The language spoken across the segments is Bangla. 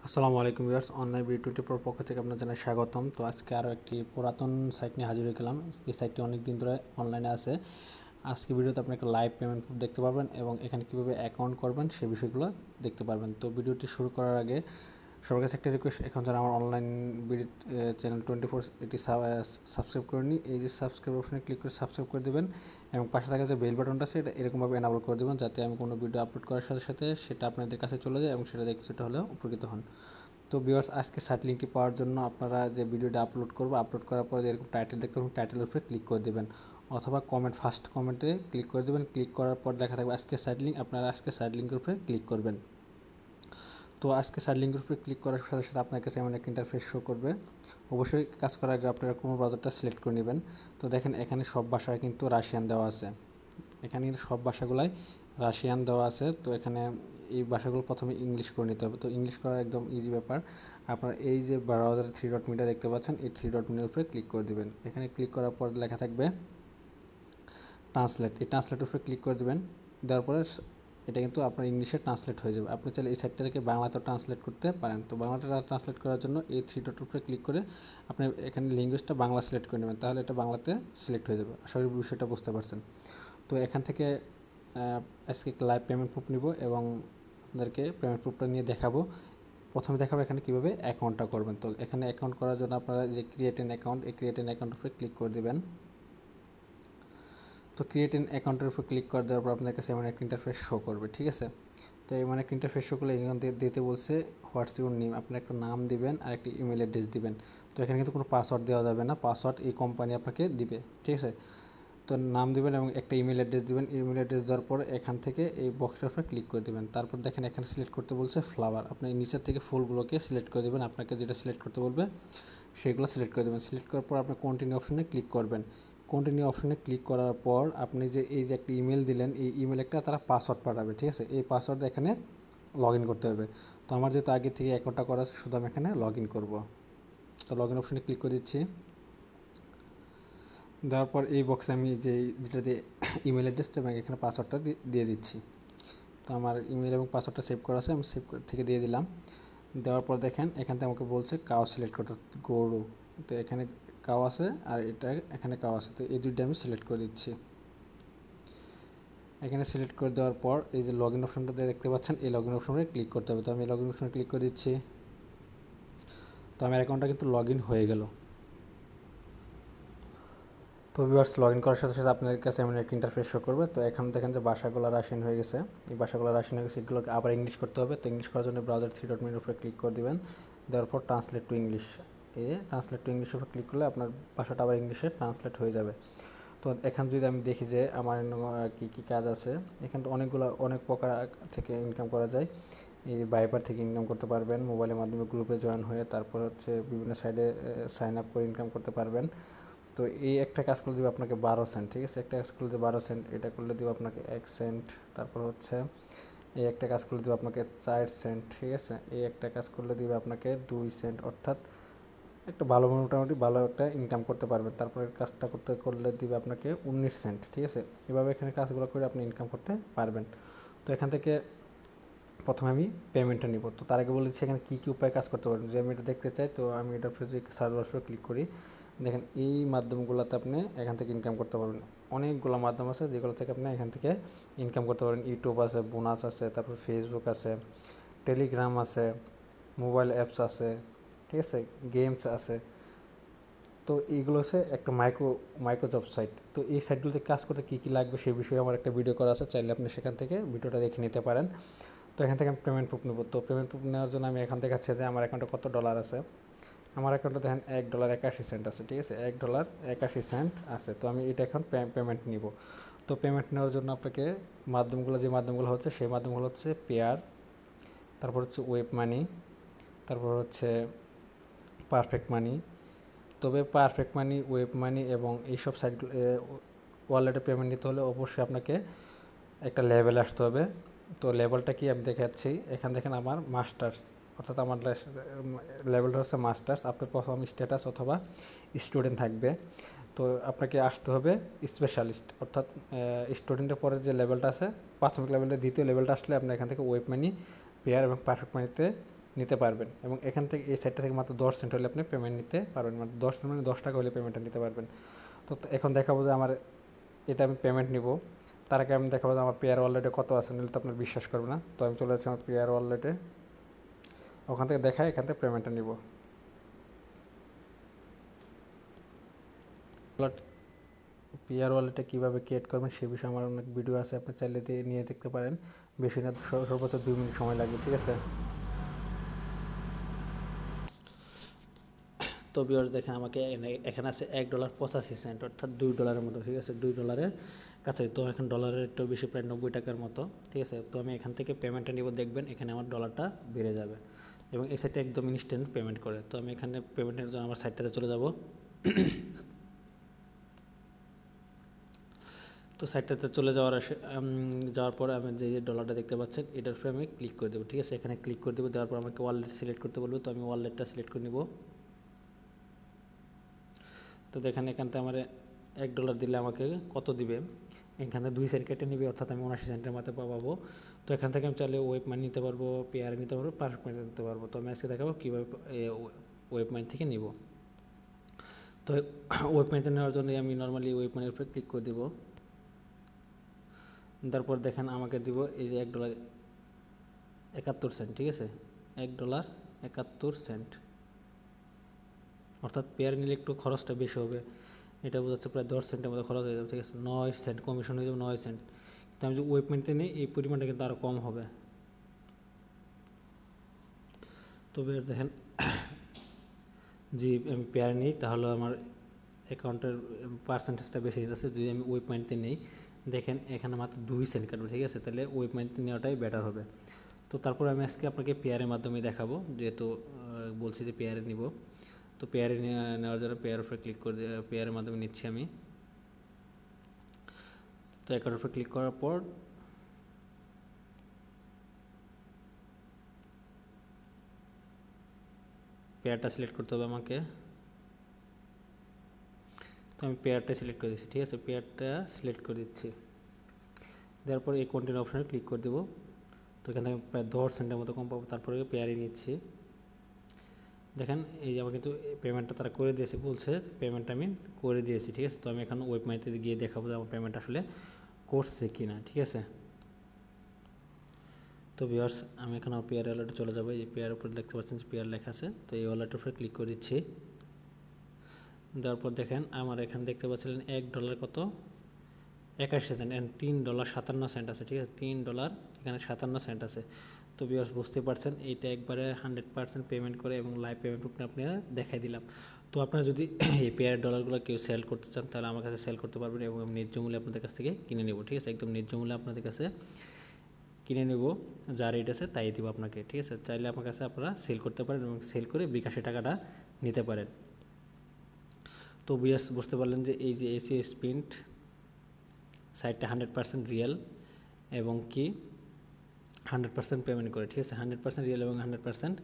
আসসালামু আলাইকুম ভিউয়ার্স, অনলাইন বিউটি প্রো পক্ষ থেকে আপনাদের জানাই স্বাগতম। তো আজকে আরও একটি পুরাতন সাইট নিয়ে হাজির হয়ে গেলাম। এই সাইটটি অনেক দিন ধরে অনলাইনে আছে। আজকে ভিডিওতে আপনি একটা লাইভ পেমেন্ট প্রুফ দেখতে পারবেন এবং এখানে কীভাবে অ্যাকাউন্ট করবেন সেই বিষয়গুলো দেখতে পারবেন। তো ভিডিওটি শুরু করার আগে সবার কাছে একটা রিকোয়েস্ট, এখন যারা আমার অনলাইন বিডি চ্যানেল 24 এটি সাবস্ক্রাইব করেনি, এই যে সাবস্ক্রাইব অপশনে ক্লিক করে সাবস্ক্রাইব করে দেবেন এবং পাশে থাকা যে বেল বাটনটা আছে এটা এরকমভাবে এনাবল করে দেবেন যাতে আমি কোনো ভিডিও আপলোড করার সাথে সাথে সেটা আপনাদের কাছে চলে যায় এবং সেটা দেখে কিছুটা হলেও উপকৃত হন। তো ভিউয়ার্স, আজকে সাইট লিঙ্কটি পাওয়ার জন্য আপনারা যে ভিডিওটা আপলোড করার পরে এরকম টাইটেল দেখতে পাবেন, টাইটেলের উপরে ক্লিক করে দেবেন অথবা ফার্স্ট কমেন্টে ক্লিক করে দেবেন। ক্লিক করার পর দেখা থাকবে আজকে সাইট লিঙ্ক, আপনারা আজকে সাইট লিঙ্কের উপরে ক্লিক করবেন। তো আজকে সাইট লিঙ্কের উপরে ক্লিক করার সাথে সাথে আপনার কাছে এমন একটা ইন্টারফেস শো করবে। অবশ্যই কাজ করার আগে আপনারা কোনো ব্রাউজারটা সিলেক্ট করে নেবেন। তো দেখেন এখানে সব ভাষায় কিন্তু রাশিয়ান দেওয়া আছে, এখানে সব ভাষাগুলাই রাশিয়ান দেওয়া আছে। তো এখানে এই ভাষাগুলো প্রথমে ইংলিশ করে নিতে হবে। তো ইংলিশ করা একদম ইজি ব্যাপার। আপনার এই যে ব্রাউজারে 3 ডট মিটা দেখতে পাচ্ছেন, এই 3 ডট মিটার উপরে ক্লিক করে দেবেন। এখানে ক্লিক করার পর লেখা থাকবে ট্রান্সলেট, এই ট্রান্সলেটের উপরে ক্লিক করে দেবেন। দেওয়ার পরে এটা কিন্তু আপনার ইংলিশে ট্রান্সলেট হয়ে যাবে। আপনি চাইলে এই সাইটটা থেকে বাংলাতে ট্রান্সলেট করতে পারেন। তো বাংলাটা ট্রান্সলেট করার জন্য এই 3 ডটের উপরে ক্লিক করে আপনি এখানে ল্যাঙ্গুয়েজটা বাংলা সিলেক্ট করে নেবেন, তাহলে এটা বাংলাতে সিলেক্ট হয়ে যাবে। আশা করি বিষয়টা বুঝতে পারছেন। তো এখান থেকে আজকে লাইভ পেমেন্ট প্রুফ নিব এবং আপনাদেরকে পেমেন্ট প্রুফটা নিয়ে দেখাবো। প্রথমে দেখাবো এখানে কীভাবে অ্যাকাউন্টটা করবেন। তো এখানে অ্যাকাউন্ট করার জন্য আপনারা যে ক্রিয়েট অ্যান অ্যাকাউন্ট, এই ক্রিয়েট অ্যান অ্যাকাউন্টের উপরে ক্লিক করে দেবেন। তো ক্রিয়েট অ্যান অ্যাকাউন্টের উপর ক্লিক করে দেওয়ার পর আপনার কাছে এমন একটা ইন্টারফেস শো করবে, ঠিক আছে। তো এমন একটা ইন্টারফেস শো করলে এখান থেকে দিতে বলছে হোয়াটস ইউর নেম, আপনার একটা নাম দিবেন আর একটা ইমেল অ্যাড্রেস দিবেন। তো এখানে কিন্তু কোনো পাসওয়ার্ড দেওয়া যাবে না, পাসওয়ার্ড এই কোম্পানি আপনাকে দিবে, ঠিক আছে। তো নাম দিবেন এবং একটা ইমেল অ্যাড্রেস দিবেন। ইমেল অ্যাড্রেস দেওয়ার পর এখান থেকে এই বক্সটার উপরে ক্লিক করে দেবেন। তারপর দেখেন এখানে সিলেক্ট করতে বলছে ফ্লাওয়ার, আপনি নিচের থেকে ফুলগুলোকে সিলেক্ট করে দেবেন। আপনাকে যেটা সিলেক্ট করতে বলবে সেগুলো সিলেক্ট করে দেবেন। সিলেক্ট করার পর আপনি কন্টিনিউ অপশনে ক্লিক করবেন। কন্টিনিউ অপশনে ক্লিক করার পর আপনি যে এই যে একটা ইমেল দিলেন, এই ইমেল একটা তারা পাসওয়ার্ড পাঠাবে, ঠিক আছে। এই পাসওয়ার্ড এখানে লগ ইন করতে হবে। তো আমার যেহেতু আগে থেকে অ্যাকাউন্টটা করা আছে, শুধু আমি এখানে লগ ইন করবো। তো লগ ইন অপশনে ক্লিক করে দিচ্ছি। দেওয়ার পর এই বক্সে আমি যেটা দিয়ে ইমেল অ্যাড্রেসটা এবং এখানে পাসওয়ার্ডটা দিয়ে দিচ্ছি। তো আমার ইমেল এবং পাসওয়ার্ডটা সেভ করা আছে, আমি সেভ থেকে দিয়ে দিলাম। দেওয়ার পর দেখেন এখান থেকে আমাকে বলছে কাউ সিলেক্ট করতে, গরু। তো এখানে কাউ আছে আর এটা এখানে কাউ আছে, তো এই দুইটা আমি সিলেক্ট করে দিচ্ছি। এখানে সিলেক্ট করে দেওয়ার পর এই যে লগ ইন অপশনটা দেখতে পাচ্ছেন, এই লগ ইন অপশনে ক্লিক করতে হবে। তো আমি লগ ইন অপশনে ক্লিক করে দিচ্ছি। তো আমার অ্যাকাউন্টটা কিন্তু লগ ইন হয়ে গেল। তো ভিউয়ার্স, লগ ইন করার সাথে সাথে আপনার কাছে এমন একটা ইন্টারফেস শো করবে। তো এখানে দেখেন যে ভাষাগুলো রাশিয়ান হয়ে গেছে, এই ভাষাগুলো রাশিয়ান হয়ে গেছে, এগুলোকে আবার ইংলিশ করতে হবে। তো ইংলিশ করার জন্য ব্রাউজার 3 ডট উপরে ক্লিক করে দেবেন। দেওয়ার পর translate to English, translate to ইংলিশের উপর ক্লিক করলে আপনার ভাষাটা আবার ইংলিশে ট্রান্সলেট হয়ে যাবে। তো এখানে যদি আমি দেখি যে আমার কী কী কাজ আছে, এখানে অনেক প্রকার থেকে ইনকাম করা যায়। এই ভাইবার থেকে ইনকাম করতে পারবেন, মোবাইলের মাধ্যমে গ্রুপে জয়েন হয়ে, তারপর হচ্ছে বিভিন্ন সাইডে সাইন আপ করে ইনকাম করতে পারবেন। তো এই একটা কাজ করলে দেবে আপনাকে 12 সেন্ট, ঠিক আছে। একটা কাজ করলে দেবে 12 সেন্ট, এটা করলে দেবে আপনাকে 1 সেন্ট। তারপর হচ্ছে এই একটা কাজ করলে দেবে আপনাকে 4 সেন্ট, ঠিক আছে। এই একটা কাজ করলে দেবে আপনাকে 2 সেন্ট, অর্থাৎ একটা ভালো মোটামুটি ভালো একটা ইনকাম করতে পারবেন। তারপরে কাজটা করলে দিবে আপনাকে 19 সেন্ট, ঠিক আছে। এভাবে এখানে কাজগুলো করে আপনি ইনকাম করতে পারবেন। তো এখান থেকে প্রথমে আমি পেমেন্টটা নিব। তো তার আগে বলেছি এখানে কী কী উপায়ে কাজ করতে পারবেন। যদি আমি এটা দেখতে চাই, তো আমি এটা সার্ভার উপরে ক্লিক করি। দেখেন এই মাধ্যমগুলোতে আপনি এখান থেকে ইনকাম করতে পারবেন। অনেকগুলো মাধ্যম আছে যেগুলো থেকে আপনি এখান থেকে ইনকাম করতে পারবেন। ইউটিউব আছে, বোনাস আছে, তারপর ফেসবুক আছে, টেলিগ্রাম আছে, মোবাইল অ্যাপস আছে, ঠিক আছে, গেমস আছে। তো এইগুলো হচ্ছে একটা মাইক্রো জব সাইট। তো এই সাইটগুলোতে কাজ করতে কী কী লাগবে সেই বিষয়ে আমার একটা ভিডিও করা আছে, চাইলে আপনি সেখান থেকে ভিডিওটা দেখে নিতে পারেন। তো এখান থেকে আমি পেমেন্ট প্রুফ নেব। তো পেমেন্ট প্রুফ নেওয়ার জন্য আমি এখান থেকে আছে যে আমার অ্যাকাউন্টে কত ডলার আছে। আমার অ্যাকাউন্টে দেখেন $1.81 আছে, ঠিক আছে, $1.81 আছে। তো আমি এটা এখন পেমেন্ট নিব। তো পেমেন্ট নেওয়ার জন্য আপনাকে যে মাধ্যমগুলো হচ্ছে সেই মাধ্যমগুলো হচ্ছে পেয়ার, তারপর হচ্ছে ওয়েব মানি, তারপর হচ্ছে পারফেক্ট মানি। তবে পারফেক্ট মানি, ওয়েব মানি এবং এইসব সাইটগুলো ওয়ালেটে পেমেন্ট নিতে হলে অবশ্যই আপনাকে একটা লেভেল আসতে হবে। তো লেভেলটা কি আমি দেখাচ্ছি। এখানে দেখেন আমার মাস্টার্স, অর্থাৎ আমার লেভেলটা হচ্ছে মাস্টার্স। আপনার প্রথম স্ট্যাটাস অথবা স্টুডেন্ট থাকবে। তো আপনাকে আসতে হবে স্পেশালিস্ট, অর্থাৎ স্টুডেন্টের পরে যে লেভেলটা আছে প্রাথমিক লেভেলের দ্বিতীয় লেভেলটা আসলে আপনি এখান থেকে ওয়েব মানি, পেয়ার এবং পারফেক্ট মানিতে নিতে পারবেন। এবং এখান থেকে এই সাইটটা থেকে মাত্র 10 সেন্ট হলে আপনি পেমেন্ট নিতে পারবেন, মাত্র 10 সেন্ট মানে 10 টাকা হলে পেমেন্টটা নিতে পারবেন। তো এখন দেখাবো যে আমার এটা আমি পেমেন্ট নিব, তার আগে আমি দেখাবো যে আমার পেয়ার ওয়ালেটে কত আছে, নিলে তো আপনার বিশ্বাস করবে না। তো আমি চলে যাচ্ছি আমার পেয়ার ওয়ালেটে, ওখান থেকে দেখায় এখান থেকে পেমেন্টটা নিব। পেয়ার ওয়ালেটে কীভাবে ক্রিয়েট করবেন সে বিষয়ে আমার অনেক ভিডিও আছে, আপনি চাইলে নিয়ে দেখতে পারেন। বেশি না, সর্বোচ্চ 2 মিনিট সময় লাগবে, ঠিক আছে। তো ভিউয়ার্স দেখেন আমাকে এখানে আছে $1.85, অর্থাৎ $2 মতো, ঠিক আছে, $2 কাছে। তো এখন ডলারের একটু বেশি, প্রায় 90 টাকার মতো, ঠিক আছে। তো আমি এখান থেকে পেমেন্টটা নিব, দেখবেন এখানে আমার ডলারটা বেড়ে যাবে এবং এই সাইটটা একদম ইনস্ট্যান্ট পেমেন্ট করে। তো আমি এখানে পেমেন্টের জন্য আমার সাইটটাতে চলে যাব। তো সাইটটাতে চলে যাওয়ার পরে আমি যে ডলারটা দেখতে পাচ্ছেন এটার উপরে আমি ক্লিক করে দেবো, ঠিক আছে। এখানে ক্লিক করে দেবো, দেওয়ার পর আমাকে ওয়ালেট সিলেক্ট করতে বলবো, তো আমি ওয়ালেটটা সিলেক্ট করে নিব। তো দেখেন এখান থেকে আমার $1 দিলে আমাকে কত দিবে, এখান থেকে 2 সেন্ট কেটে নিবে, অর্থাৎ আমি 79 সেন্টের মতো পাবো। তো এখান থেকে আমি চাইলে ওয়েব মানি নিতে পারবো, পেয়ার নিতে পারবো, পারফেক্ট মানি নিতে পারবো। তো আমি আজকে দেখাবো কীভাবে ওয়েব মানি থেকে নিব। তো ওয়েব মানিতে নেওয়ার জন্য আমি নর্মালি ওয়েব মানির উপরে ক্লিক করে দেবো। তারপর দেখেন আমাকে দিব এই যে $1.71, ঠিক আছে, $1.71, অর্থাৎ পেয়ার নিলে একটু খরচটা বেশি হবে, এটা বোঝাচ্ছে প্রায় 10 সেন্টের মতো খরচ হয়ে যাবে, ঠিক আছে। 9 সেন্ট কমিশন হয়ে যাবে, 9 সেন্ট। কিন্তু আমি যদি ওয়েব মানিতে নিই এই পরিমাণটা কিন্তু আরও কম হবে। তবে দেখেন যদি আমি পেয়ার নিই তাহলে আমার অ্যাকাউন্টের পার্সেন্টেজটা বেশি যাচ্ছে। যদি আমি ওয়েব মানিতে নিই দেখেন এখানে মাত্র 2 সেন্ট কাটবে, ঠিক আছে, তাহলে ওয়েব মানিতে নেওয়াটাই বেটার হবে। তো তারপর আমি আজকে আপনাকে পেয়ারের মাধ্যমে দেখাবো, যেহেতু বলছি যে পেয়ারে নিব। তো পেয়ারে নেওয়ার জন্য পেয়ার উপরে ক্লিক করে পেয়ারের মাধ্যমে নিচ্ছি আমি। তো অ্যাকাউন্টের উপরে ক্লিক করার পর পেয়ারটা সিলেক্ট করতে হবে আমাকে। তো আমি পেয়ারটা সিলেক্ট করে দিচ্ছি, ঠিক আছে, পেয়ারটা সিলেক্ট করে দিচ্ছি। দেওয়ার পর এই কন্টিনিউ অপশানে ক্লিক করে দেবো। তো এখান থেকে প্রায় 10 সেন্টের মতো কম পাবো। তারপরে পেয়ারই নিচ্ছি। দেখেন এই যে আমার কিন্তু পেমেন্টটা তারা করে দিয়েছে, বলছে পেমেন্টটা আমি করে দিয়েছি, ঠিক আছে। তো আমি এখন ওয়েব মানিতে গিয়ে দেখাবো যে আমার পেমেন্ট আসলে করছে কি না, ঠিক আছে। তো ভিউয়ার্স আমি এখন আমার পেয়ার ওয়ালেটে চলে যাবো। এই পেয়ার উপরে দেখতে পাচ্ছেন যে পেয়ার লেখা আছে, তো এই ওয়ালেটের উপরে ক্লিক করে দিচ্ছি। দেওয়ার পর দেখেন আমার এখানে দেখতে পাচ্ছিলেন $1 কত 81 সেন্ট, অ্যান্ড $3.57 আছে, ঠিক আছে, $3 এখানে 57 সেন্ট আছে। তো ভিউয়ার্স বুঝতে পারছেন এইটা একবারে 100% পেমেন্ট করে এবং লাইভ পেমেন্ট আপনারা দেখাই দিলাম। তো আপনারা যদি এই পেয়ার ডলারগুলো কেউ সেল করতে চান তাহলে আমার কাছে সেল করতে পারবেন এবং ন্যায্য মূল্যে আপনাদের কাছ থেকে কিনে নেব, ঠিক আছে, একদম ন্যায্য মূল্যে আপনাদের কাছে কিনে নেব, যা রেট আছে তাই দিব আপনাকে, ঠিক আছে। চাইলে আমার কাছে আপনারা সেল করতে পারেন এবং সেল করে বিকাশে টাকাটা নিতে পারেন। তো ভিউয়ার্স বুঝতে পারলেন যে এই যে এসি স্প্রিন্ট সাইটটা 100% রিয়েল এবং কি 100% পেমেন্ট করে, ঠিক আছে, 100% রিয়েল এবং 100%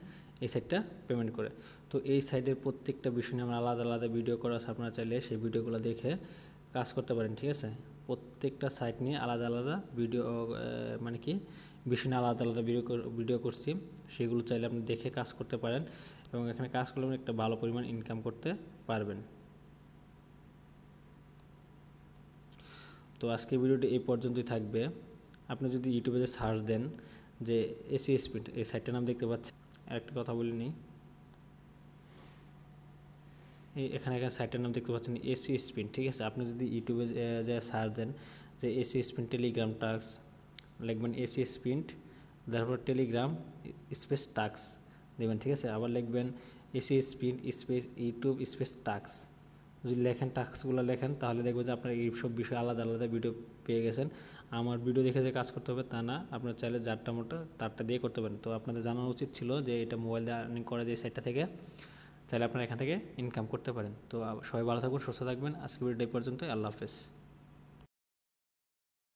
এই সাইটটা পেমেন্ট করে। তো এই সাইটের প্রত্যেকটা বিষয় নিয়ে আমরা আলাদা আলাদা ভিডিও করা আছে, আপনারা চাইলে সেই ভিডিওগুলো দেখে কাজ করতে পারেন, ঠিক আছে। প্রত্যেকটা সাইট নিয়ে আলাদা আলাদা ভিডিও, মানে কি বিষয় নিয়ে আলাদা আলাদা ভিডিও করছি, সেগুলো চাইলে আপনি দেখে কাজ করতে পারেন এবং এখানে কাজ করলে একটা ভালো পরিমাণ ইনকাম করতে পারবেন। তো আজকের ভিডিওটি এই পর্যন্তই থাকবে। আপনি যদি ইউটিউবে যে সার্চ দেন যে এসি স্পিড, এই সাইটটার নাম দেখতে পাচ্ছেন। আরেকটা কথা বলে নিই, এখানে সাইটের নাম দেখতে পাচ্ছেন এসি স্পিন, ঠিক আছে। আপনি যদি ইউটিউবে যে সার্চ দেন যে এসি স্পিন টেলিগ্রাম টাস্ক, লিখবেন এসি স্পিন, তারপর টেলিগ্রাম স্পেস টাস্ক দেবেন, ঠিক আছে। আবার লিখবেন AC spin space YouTube space task. যদি লেখেন টাস্কগুলো লেখেন তাহলে দেখবেন যে আপনার এই সব বিষয়ে আলাদা আলাদা ভিডিও পেয়ে গেছেন। আমার ভিডিও দেখে যে কাজ করতে হবে তা না, আপনার চাইলে যারটা মোটা তারটা দিয়ে করতে পারেন। তো আপনাদের জানানো উচিত ছিল যে এটা মোবাইল দিয়ে আর্নিং করা যায় সাইটটা থেকে, চাইলে আপনারা এখান থেকে ইনকাম করতে পারেন। তো সবাই ভালো থাকবেন, সুস্থ থাকবেন। আজকের ভিডিওটা এই পর্যন্ত, আল্লাহ হাফেজ।